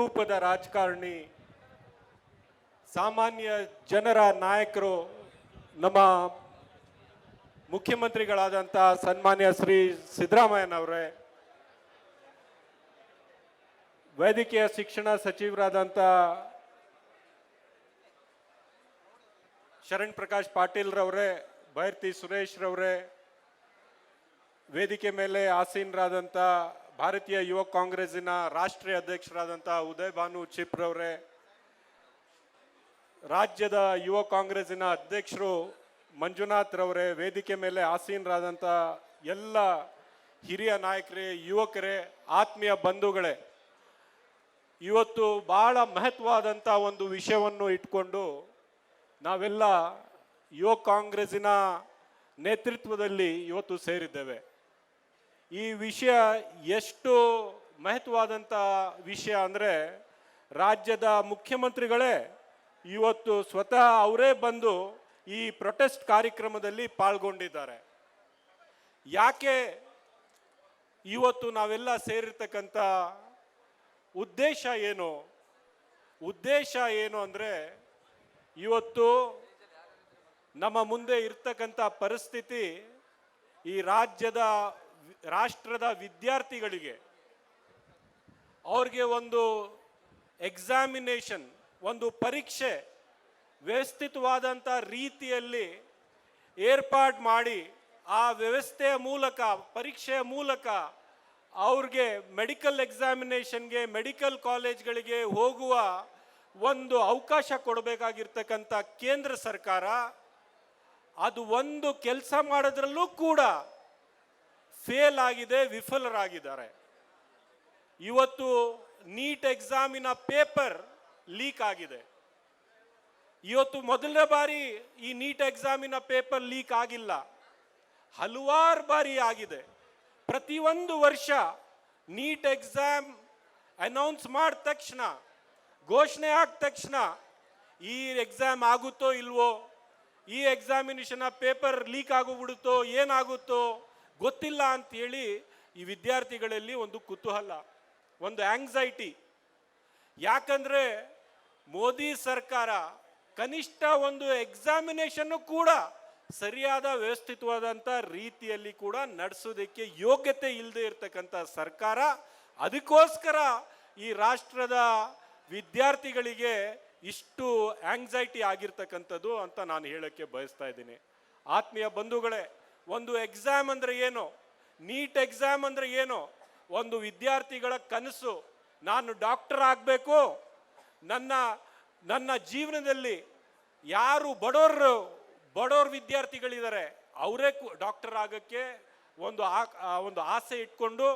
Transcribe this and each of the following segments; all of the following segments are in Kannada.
ರೂಪದ ರಾಜಕಾರಣಿ, ಸಾಮಾನ್ಯ ಜನರ ನಾಯಕರು, ನಮ್ಮ ಮುಖ್ಯಮಂತ್ರಿಗಳಾದಂಥ ಸನ್ಮಾನ್ಯ ಶ್ರೀ ಸಿದ್ದರಾಮಯ್ಯನವರೇ, ವೈದ್ಯಕೀಯ ಶಿಕ್ಷಣ ಸಚಿವರಾದಂಥ ಶರಣ್ ಪ್ರಕಾಶ್ ಪಾಟೀಲ್ ರವರೇ, ಬೈರ್ತಿ ಸುರೇಶ್ ರವರೇ, ವೇದಿಕೆ ಮೇಲೆ ಆಸೀನರಾದಂಥ ಭಾರತೀಯ ಯುವ ಕಾಂಗ್ರೆಸ್ಸಿನ ರಾಷ್ಟ್ರೀಯ ಅಧ್ಯಕ್ಷರಾದಂಥ ಉದಯ್ ಭಾನು ಚಿಪ್ರವರೇ, ರಾಜ್ಯದ ಯುವ ಕಾಂಗ್ರೆಸ್ಸಿನ ಅಧ್ಯಕ್ಷರು ಮಂಜುನಾಥ್ ರವರೇ, ವೇದಿಕೆ ಮೇಲೆ ಆಸೀನರಾದಂಥ ಎಲ್ಲ ಹಿರಿಯ ನಾಯಕರೇ, ಯುವಕರೇ, ಆತ್ಮೀಯ ಬಂಧುಗಳೇ, ಇವತ್ತು ಬಹಳ ಮಹತ್ವವಾದಂಥ ಒಂದು ವಿಷಯವನ್ನು ಇಟ್ಕೊಂಡು ನಾವೆಲ್ಲ ಯುವ ಕಾಂಗ್ರೆಸ್ಸಿನ ನೇತೃತ್ವದಲ್ಲಿ ಇವತ್ತು ಸೇರಿದ್ದೇವೆ. ಈ ವಿಷಯ ಎಷ್ಟು ಮಹತ್ವವಾದಂಥ ವಿಷಯ ಅಂದರೆ, ರಾಜ್ಯದ ಮುಖ್ಯಮಂತ್ರಿಗಳೇ ಇವತ್ತು ಸ್ವತಃ ಅವರೇ ಬಂದು ಈ ಪ್ರೊಟೆಸ್ಟ್ ಕಾರ್ಯಕ್ರಮದಲ್ಲಿ ಪಾಲ್ಗೊಂಡಿದ್ದಾರೆ. ಯಾಕೆ ಇವತ್ತು ನಾವೆಲ್ಲ ಸೇರಿರ್ತಕ್ಕಂಥ ಉದ್ದೇಶ ಏನು? ಉದ್ದೇಶ ಏನು ಅಂದರೆ, ಇವತ್ತು ನಮ್ಮ ಮುಂದೆ ಇರ್ತಕ್ಕಂಥ ಪರಿಸ್ಥಿತಿ ಈ ರಾಷ್ಟ್ರದ ವಿದ್ಯಾರ್ಥಿಗಳಿಗೆ ಅವ್ರಿಗೆ ಒಂದು ಎಕ್ಸಾಮಿನೇಷನ್, ಒಂದು ಪರೀಕ್ಷೆ ವ್ಯವಸ್ಥಿತವಾದಂಥ ರೀತಿಯಲ್ಲಿ ಏರ್ಪಾಡು ಮಾಡಿ ಆ ವ್ಯವಸ್ಥೆಯ ಮೂಲಕ, ಪರೀಕ್ಷೆಯ ಮೂಲಕ ಅವ್ರಿಗೆ ಮೆಡಿಕಲ್ ಎಕ್ಸಾಮಿನೇಷನ್ಗೆ, ಮೆಡಿಕಲ್ ಕಾಲೇಜ್ಗಳಿಗೆ ಹೋಗುವ ಒಂದು ಅವಕಾಶ ಕೊಡಬೇಕಾಗಿರ್ತಕ್ಕಂಥ ಕೇಂದ್ರ ಸರ್ಕಾರ ಅದು ಒಂದು ಕೆಲಸ ಮಾಡೋದ್ರಲ್ಲೂ ಕೂಡ ಫೇಲ್ ಆಗಿದೆ, ವಿಫಲರಾಗಿದ್ದಾರೆ. ಇವತ್ತು ನೀಟ್ ಎಕ್ಸಾಮಿನ ಪೇಪರ್ ಲೀಕ್ ಆಗಿದೆ. ಇವತ್ತು ಮೊದಲನೇ ಬಾರಿ ಈ ನೀಟ್ ಎಕ್ಸಾಮಿನ ಪೇಪರ್ ಲೀಕ್ ಆಗಿಲ್ಲ, ಹಲವಾರು ಬಾರಿ ಆಗಿದೆ. ಪ್ರತಿಯೊಂದು ವರ್ಷ ನೀಟ್ ಎಕ್ಸಾಮ್ ಅನೌನ್ಸ್ ಮಾಡಿದ ತಕ್ಷಣ, ಘೋಷಣೆ ಆದ ತಕ್ಷಣ ಈ ಎಕ್ಸಾಮ್ ಆಗುತ್ತೋ ಇಲ್ವೋ, ಈ ಎಕ್ಸಾಮಿನೇಷನ್ ಪೇಪರ್ ಲೀಕ್ ಆಗೋಗ್ಬಿಡುತ್ತೋ, ಏನಾಗುತ್ತೋ ಗೊತ್ತಿಲ್ಲ ಅಂತೇಳಿ ಈ ವಿದ್ಯಾರ್ಥಿಗಳಲ್ಲಿ ಒಂದು ಕುತೂಹಲ, ಒಂದು ಆಂಗ್ಸೈಟಿ. ಯಾಕಂದರೆ ಮೋದಿ ಸರ್ಕಾರ ಕನಿಷ್ಠ ಒಂದು ಎಕ್ಸಾಮಿನೇಷನ್ನು ಕೂಡ ಸರಿಯಾದ ವ್ಯವಸ್ಥಿತವಾದಂಥ ರೀತಿಯಲ್ಲಿ ಕೂಡ ನಡೆಸೋದಕ್ಕೆ ಯೋಗ್ಯತೆ ಇಲ್ಲದೆ ಇರತಕ್ಕಂಥ ಸರ್ಕಾರ. ಅದಕ್ಕೋಸ್ಕರ ಈ ರಾಷ್ಟ್ರದ ವಿದ್ಯಾರ್ಥಿಗಳಿಗೆ ಇಷ್ಟು ಆಂಗ್ಸೈಟಿ ಆಗಿರ್ತಕ್ಕಂಥದ್ದು ಅಂತ ನಾನು ಹೇಳೋಕ್ಕೆ ಬಯಸ್ತಾ ಇದ್ದೀನಿ. ಆತ್ಮೀಯ ಬಂಧುಗಳೇ, ಒಂದು ಎಕ್ಸಾಮ್ ಅಂದರೆ ಏನು, ನೀಟ್ ಎಕ್ಸಾಮ್ ಅಂದರೆ ಏನು? ಒಂದು ವಿದ್ಯಾರ್ಥಿಗಳ ಕನಸು, ನಾನು ಡಾಕ್ಟರ್ ಆಗಬೇಕು, ನನ್ನ ಜೀವನದಲ್ಲಿ ಯಾರು ಬಡೋರು ವಿದ್ಯಾರ್ಥಿಗಳಿದ್ದಾರೆ ಅವರೇ ಡಾಕ್ಟರ್ ಆಗೋಕ್ಕೆ ಒಂದು ಆಸೆ ಇಟ್ಕೊಂಡು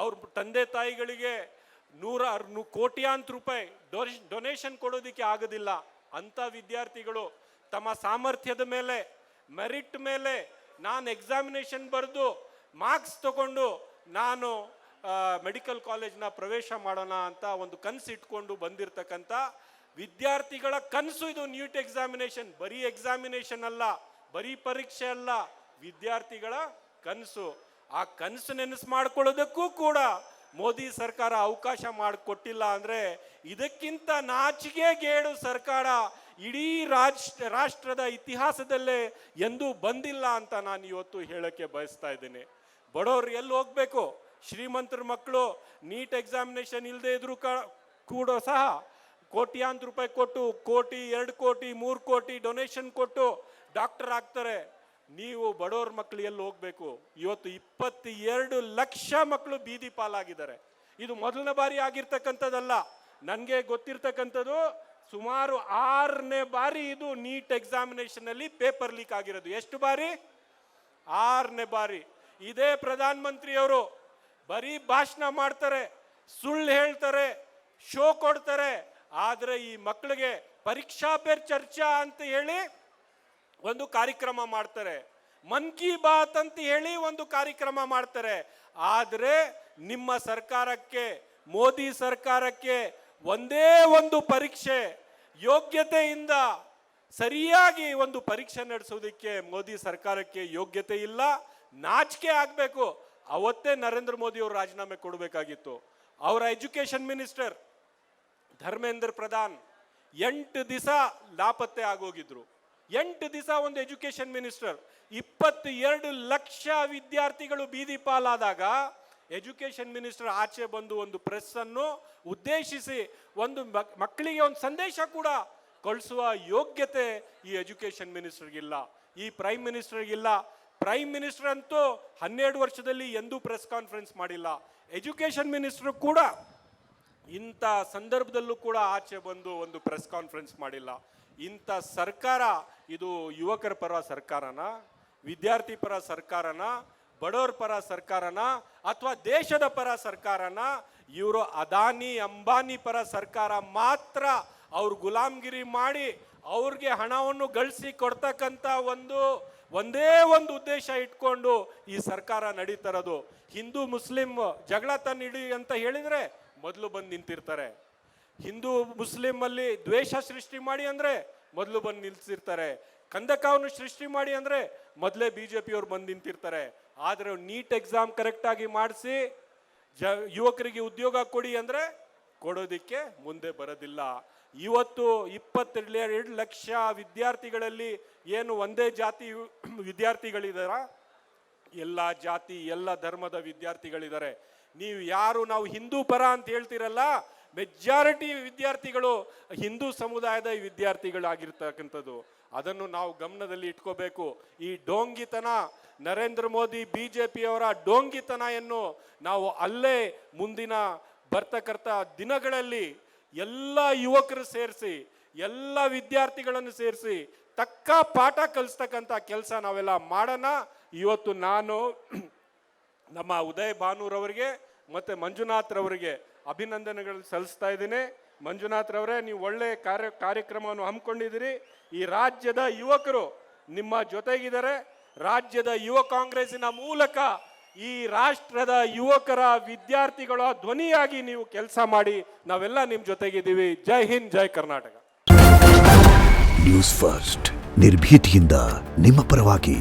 ಅವ್ರ ತಂದೆ ತಾಯಿಗಳಿಗೆ ಕೋಟ್ಯಾಂತರ ರೂಪಾಯಿ ಡೊನೇಷನ್ ಕೊಡೋದಕ್ಕೆ ಆಗೋದಿಲ್ಲ ಅಂಥ ವಿದ್ಯಾರ್ಥಿಗಳು ತಮ್ಮ ಸಾಮರ್ಥ್ಯದ ಮೇಲೆ, ಮೆರಿಟ್ ಮೇಲೆ ನಾನು ಎಕ್ಸಾಮಿನೇಷನ್ ಬರೆದು ಮಾರ್ಕ್ಸ್ ತಗೊಂಡು ನಾನು ಮೆಡಿಕಲ್ ಕಾಲೇಜ್ನ ಪ್ರವೇಶ ಮಾಡೋಣ ಅಂತ ಒಂದು ಕನಸು ಇಟ್ಕೊಂಡು ಬಂದಿರತಕ್ಕಂಥ ವಿದ್ಯಾರ್ಥಿಗಳ ಕನಸು ಇದು ನೀಟ್ ಎಕ್ಸಾಮಿನೇಷನ್. ಬರೀ ಎಕ್ಸಾಮಿನೇಷನ್ ಅಲ್ಲ, ಬರೀ ಪರೀಕ್ಷೆ ಅಲ್ಲ, ವಿದ್ಯಾರ್ಥಿಗಳ ಕನಸು. ಆ ಕನಸು ನೆನಸು ಮಾಡ್ಕೊಳ್ಳೋದಕ್ಕೂ ಕೂಡ ಮೋದಿ ಸರ್ಕಾರ ಅವಕಾಶ ಮಾಡಿಕೊಟ್ಟಿಲ್ಲ ಅಂದರೆ ಇದಕ್ಕಿಂತ ನಾಚಿಕೆಗೇಡು ಸರ್ಕಾರ ಇಡೀ ರಾಷ್ಟ್ರದ ಇತಿಹಾಸದಲ್ಲೇ ಎಂದೂ ಬಂದಿಲ್ಲ ಅಂತ ನಾನು ಇವತ್ತು ಹೇಳೋಕ್ಕೆ ಬಯಸ್ತಾ ಇದ್ದೀನಿ. ಬಡವರು ಎಲ್ಲಿ ಹೋಗಬೇಕು? ಶ್ರೀಮಂತರ ಮಕ್ಕಳು ನೀಟ್ ಎಕ್ಸಾಮಿನೇಷನ್ ಇಲ್ಲದೆ ಇದ್ರೂ ಕೂಡ ಸಹ ಕೋಟ್ಯಾಂತರ ರೂಪಾಯಿ ಕೊಟ್ಟು, 1 ಕೋಟಿ 2 ಕೋಟಿ 3 ಕೋಟಿ ಡೊನೇಷನ್ ಕೊಟ್ಟು ಡಾಕ್ಟರ್ ಆಗ್ತಾರೆ. ನೀವು ಬಡವ್ರ ಮಕ್ಕಳು ಎಲ್ಲಿ ಹೋಗ್ಬೇಕು? ಇವತ್ತು 22 ಲಕ್ಷ ಮಕ್ಕಳು ಬೀದಿ ಪಾಲಾಗಿದ್ದಾರೆ. ಇದು ಮೊದಲನೇ ಬಾರಿ ಆಗಿರ್ತಕ್ಕಂಥದ್ದಲ್ಲ. ನನಗೆ ಗೊತ್ತಿರ್ತಕ್ಕಂಥದ್ದು ಸುಮಾರು 6ನೇ ಬಾರಿ ಇದು ನೀಟ್ ಎಕ್ಸಾಮಿನೇಷನ್ ಅಲ್ಲಿ ಪೇಪರ್ ಲೀಕ್ ಆಗಿರೋದು. ಎಷ್ಟು ಬಾರಿ? 6ನೇ ಬಾರಿ. ಇದೇ ಪ್ರಧಾನ ಮಂತ್ರಿಯವರು ಬರೀ ಭಾಷಣ ಮಾಡ್ತಾರೆ, ಸುಳ್ಳು ಹೇಳ್ತಾರೆ, ಶೋ ಕೊಡ್ತಾರೆ. ಆದರೆ ಈ ಮಕ್ಕಳಿಗೆ ಪರೀಕ್ಷಾ ಪೇರ್ ಚರ್ಚಾ ಅಂತ ಹೇಳಿ ಒಂದು ಕಾರ್ಯಕ್ರಮ ಮಾಡ್ತಾರೆ, ಮನ್ ಕಿ ಬಾತ್ ಅಂತ ಹೇಳಿ ಒಂದು ಕಾರ್ಯಕ್ರಮ ಮಾಡ್ತಾರೆ. ಆದರೆ ನಿಮ್ಮ ಸರ್ಕಾರಕ್ಕೆ, ಮೋದಿ ಸರ್ಕಾರಕ್ಕೆ ಒಂದೇ ಒಂದು ಪರೀಕ್ಷೆ ಯೋಗ್ಯತೆಯಿಂದ ಸರಿಯಾಗಿ ಒಂದು ಪರೀಕ್ಷೆ ನಡೆಸೋದಕ್ಕೆ ಮೋದಿ ಸರ್ಕಾರಕ್ಕೆ ಯೋಗ್ಯತೆ ಇಲ್ಲ. ನಾಚಿಕೆ ಆಗಬೇಕು. ಅವತ್ತೇ ನರೇಂದ್ರ ಮೋದಿ ಅವರು ರಾಜೀನಾಮೆ ಕೊಡಬೇಕಾಗಿತ್ತು. ಅವರ ಎಜುಕೇಶನ್ ಮಿನಿಸ್ಟರ್ ಧರ್ಮೇಂದ್ರ ಪ್ರಧಾನ್ 8 ದಿವಸ ಲಾಪತ್ತೆ ಆಗೋಗಿದ್ರು. 8 ದಿವಸ ಒಂದು ಎಜುಕೇಶನ್ ಮಿನಿಸ್ಟರ್. 22 ಲಕ್ಷ ವಿದ್ಯಾರ್ಥಿಗಳು ಬೀದಿ ಪಾಲಾದಾಗ ಎಜುಕೇಶನ್ ಮಿನಿಸ್ಟರ್ ಆಚೆ ಬಂದು ಒಂದು ಪ್ರೆಸ್ ಅನ್ನು ಉದ್ದೇಶಿಸಿ ಒಂದು ಮಕ್ಕಳಿಗೆ ಒಂದು ಸಂದೇಶ ಕೂಡ ಕಳಿಸುವ ಯೋಗ್ಯತೆ ಈ ಎಜುಕೇಶನ್ ಮಿನಿಸ್ಟರ್ಗಿಲ್ಲ, ಈ ಪ್ರೈಮ್ ಮಿನಿಸ್ಟರ್ಗಿಲ್ಲ. ಪ್ರೈಮ್ ಮಿನಿಸ್ಟರ್ ಅಂತೂ 12 ವರ್ಷದಲ್ಲಿ ಎಂದೂ ಪ್ರೆಸ್ ಕಾನ್ಫರೆನ್ಸ್ ಮಾಡಿಲ್ಲ. ಎಜುಕೇಶನ್ ಮಿನಿಸ್ಟರ್ ಕೂಡ ಇಂಥ ಸಂದರ್ಭದಲ್ಲೂ ಕೂಡ ಆಚೆ ಬಂದು ಒಂದು ಪ್ರೆಸ್ ಕಾನ್ಫರೆನ್ಸ್ ಮಾಡಿಲ್ಲ. ಇಂಥ ಸರ್ಕಾರ ಇದು ಯುವಕರ ಪರ ಸರ್ಕಾರನ, ವಿದ್ಯಾರ್ಥಿ ಪರ ಸರ್ಕಾರನ, ಬಡವರ ಪರ ಸರ್ಕಾರನ, ಅಥವಾ ದೇಶದ ಪರ ಸರ್ಕಾರನ? ಇವರು ಅದಾನಿ ಅಂಬಾನಿ ಪರ ಸರ್ಕಾರ ಮಾತ್ರ. ಅವ್ರು ಗುಲಾಮ್ಗಿರಿ ಮಾಡಿ ಅವ್ರಿಗೆ ಹಣವನ್ನು ಗಳಿಸಿ ಕೊಡ್ತಕ್ಕಂಥ ಒಂದೇ ಒಂದು ಉದ್ದೇಶ ಇಟ್ಕೊಂಡು ಈ ಸರ್ಕಾರ ನಡೀತಿರೋದು. ಹಿಂದೂ ಮುಸ್ಲಿಂ ಜಗಳ ತಂದಿಡಿ ಅಂತ ಹೇಳಿದ್ರೆ ಮೊದಲು ಬಂದು ನಿಂತಿರ್ತಾರೆ. ಹಿಂದೂ ಮುಸ್ಲಿಂ ಅಲ್ಲಿ ದ್ವೇಷ ಸೃಷ್ಟಿ ಮಾಡಿ ಅಂದ್ರೆ ಮೊದಲು ಬಂದು ನಿಲ್ಸಿರ್ತಾರೆ. ಕಂದಕವನ್ನು ಸೃಷ್ಟಿ ಮಾಡಿ ಅಂದ್ರೆ ಮೊದಲೇ ಬಿಜೆಪಿಯವ್ರು ಬಂದು ನಿಂತಿರ್ತಾರೆ. ಆದ್ರೆ ನೀಟ್ ಎಕ್ಸಾಮ್ ಕರೆಕ್ಟ್ ಆಗಿ ಮಾಡಿಸಿ ಯುವಕರಿಗೆ ಉದ್ಯೋಗ ಕೊಡಿ ಅಂದ್ರೆ ಕೊಡೋದಿಕ್ಕೆ ಮುಂದೆ ಬರೋದಿಲ್ಲ. ಇವತ್ತು 22 ಲಕ್ಷ ವಿದ್ಯಾರ್ಥಿಗಳಲ್ಲಿ ಏನು ಒಂದೇ ಜಾತಿ ವಿದ್ಯಾರ್ಥಿಗಳಿದಾರ? ಎಲ್ಲ ಜಾತಿ ಎಲ್ಲ ಧರ್ಮದ ವಿದ್ಯಾರ್ಥಿಗಳಿದ್ದಾರೆ. ನೀವು ಯಾರು ನಾವು ಹಿಂದೂ ಪರ ಅಂತ ಹೇಳ್ತಿರಲ್ಲ, ಮೆಜಾರಿಟಿ ವಿದ್ಯಾರ್ಥಿಗಳು ಹಿಂದೂ ಸಮುದಾಯದ ವಿದ್ಯಾರ್ಥಿಗಳಾಗಿರ್ತಕ್ಕಂಥದ್ದು. ಅದನ್ನು ನಾವು ಗಮನದಲ್ಲಿ ಇಟ್ಕೋಬೇಕು. ಈ ಡೋಂಗಿತನ, ನರೇಂದ್ರ ಮೋದಿ ಬಿಜೆಪಿಯವರ ಡೋಂಗಿತನವನ್ನು ನಾವು ಅಲ್ಲೇ ಮುಂದಿನ ಬರ್ತಕ್ಕಂಥ ದಿನಗಳಲ್ಲಿ ಎಲ್ಲ ಯುವಕರು ಸೇರಿಸಿ, ಎಲ್ಲ ವಿದ್ಯಾರ್ಥಿಗಳನ್ನು ಸೇರಿಸಿ ತಕ್ಕ ಪಾಠ ಕಲಿಸ್ತಕ್ಕಂಥ ಕೆಲಸ ನಾವೆಲ್ಲ ಮಾಡೋಣ. ಇವತ್ತು ನಾನು ನಮ್ಮ ಉದಯ್ ಭಾನುರವರಿಗೆ ಮತ್ತು ಮಂಜುನಾಥ್ ರವರಿಗೆ ಅಭಿನಂದನೆಗಳು ಸಲ್ಲಿಸ್ತಾ ಇದ್ದೀನಿ. ಮಂಜುನಾಥ್ ರವರೇ, ನೀವು ಒಳ್ಳೆ ಕಾರ್ಯಕ್ರಮವನ್ನು ಹಮ್ಮಿಕೊಂಡಿದ್ದೀರಿ. ಈ ರಾಜ್ಯದ ಯುವಕರು ನಿಮ್ಮ ಜೊತೆಗಿದ್ದಾರೆ. ರಾಜ್ಯದ ಯುವ ಕಾಂಗ್ರೆಸ್ಸಿನ ಮೂಲಕ ಈ ರಾಷ್ಟ್ರದ ಯುವಕರ ವಿದ್ಯಾರ್ಥಿಗಳ ಧ್ವನಿಯಾಗಿ ನೀವು ಕೆಲಸ ಮಾಡಿ. ನಾವೆಲ್ಲ ನಿಮ್ಮ ಜೊತೆಗಿದ್ದೀವಿ. ಜೈ ಹಿಂದ್, ಜೈ ಕರ್ನಾಟಕ. ನ್ಯೂಸ್ ಫಸ್ಟ್, ನಿರ್ಭೀತಿಯಿಂದ ನಿಮ್ಮ ಪರವಾಗಿ.